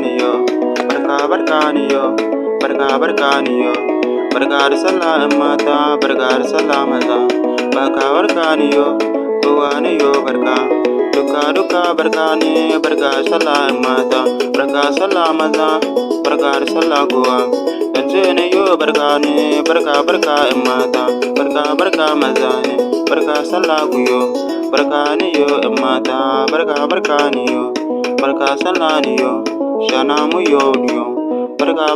ni yo, barka ni yo, barka ni yo. Barka da sallah ‘yan mata, barka da sallah maza, barka ni yo, kowa ni yo barka. Duka barka ne, barka da sallah ‘yan mata, barka da sallah maza, barka da sallah kowa. Yanzu ne yo barka ne, barka ‘yan mata, barka maza ne, barka da sallah ku yo. Barka ni yo ‘yan mata, barka ni yo, barka sallah ni yo, shana mu yo ni yo.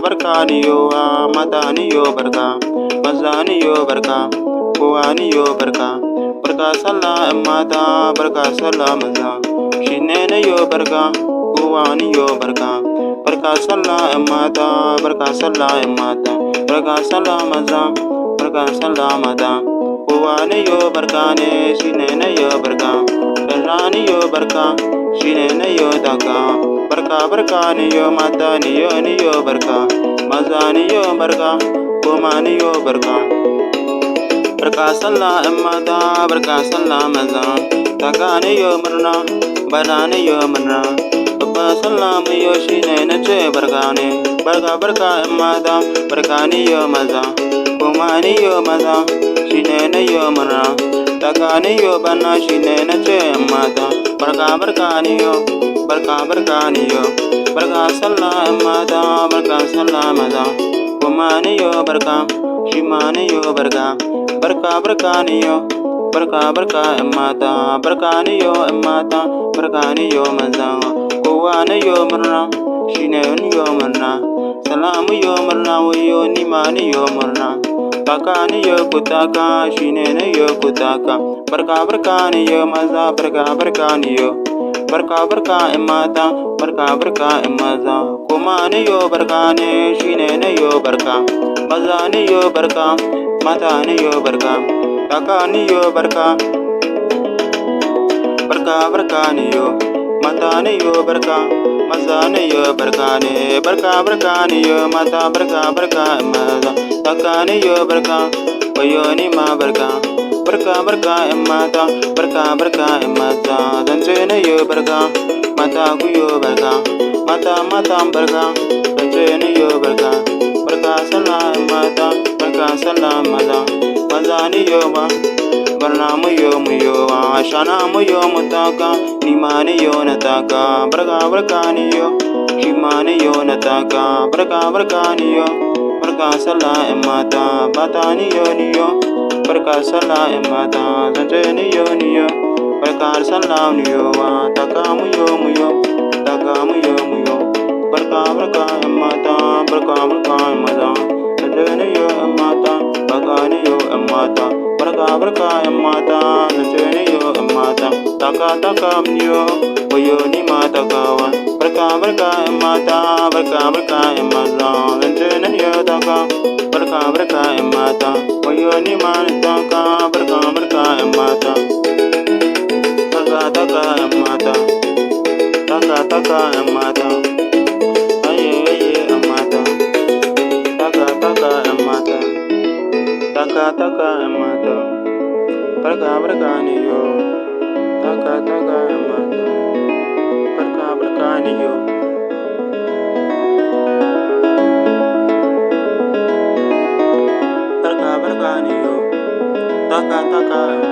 Barka ni yo, mata ni yo barka, maza ni yo barka, kowa ni yo barka. Barka sallah ‘yan mata, barka sallah maza, shine ni yo barka, kowa ni yo barka. Barka sallah ‘yan mata, barka sallah ‘yan mata, barka sallah maza, barka sallah mata. Kowa ni yo barka ne, shine ni yo barka. Barka ni yo barka, shine ni yo daga. Barka ni yo mata ni yo barka, maza ni yo barka, koma ni yo barka. Barka sallah ‘yan mata, barka sallah maza, daga ni yo murna, bana ni yo murna. Babba sallah mu yo shine na ce barka ne. Barka ‘yan mata, barka ni yo maza, koma ni yo maza, shine na yo murna. Daga ni yo bana shine na ce ‘yan mata, barka ni yo. Barka ni yo, barka sallah ‘yan mata, barka sallah maza, kuma ni yo barka, shi ma ni yo barka. Barka ni yo, barka ‘yan mata, barka ni yo ‘yan mata, barka ni yo maza, kowa ni yo murna, shi ne ni yo murna. Salamu yo murna, wayo ni ma ni yo murna. Taka ni yo kutaka, shi ne ni yo kutaka. Barka ni yo maza, barka ni yo. Barka ‘yan mata, barka ‘yan maza, kuma ni yo barka ne, shi ne ni yo barka. Maza ni yo barka, mata ni yo barka, taka ni yo barka. Barka ni yo, mata ni yo barka, maza ni yo barka ne. Barka ni yo mata, barka ‘yan maza, taka ni yo barka, wayo ni ma barka. Barka ‘yan mata, barka ‘yan maza, zance ni yo barka, mata ku yo barka, mata barka, zance ni yo barka. Barka sallah ‘yan mata, barka sallah maza, maza ni yo ba, barna mu yo shana mu yo mutaka, ni ma ni yo na taka. Barka ni yo, shi ma ni yo na taka. Barka ni yo, barka sallah ‘yan mata, bata ni yo. Barka sallah ‘yan mata, zance ni yo. Barka sallah ni yo, taka mu yo, taka mu yo. Barka ‘yan mata, barka ‘yan maza, zance ni yo ‘yan mata, barka ni yo ‘yan mata. Barka ‘yan mata, zance ni yo ‘yan mata, taka mu yo, wayo ni ma takawa. Barka ‘yan mata, barka ‘yan maza, zance ni yo taka. Barka ‘yan mata, wayo ni ma ni taka. Barka ‘yan mata, taka ‘yan mata, taka ‘yan mata, aye ‘yan mata, taka ‘yan mata, taka ‘yan mata. Barka ni yo, taka ‘yan mata, barka ni yo. Barka ni yo, taka ‘yan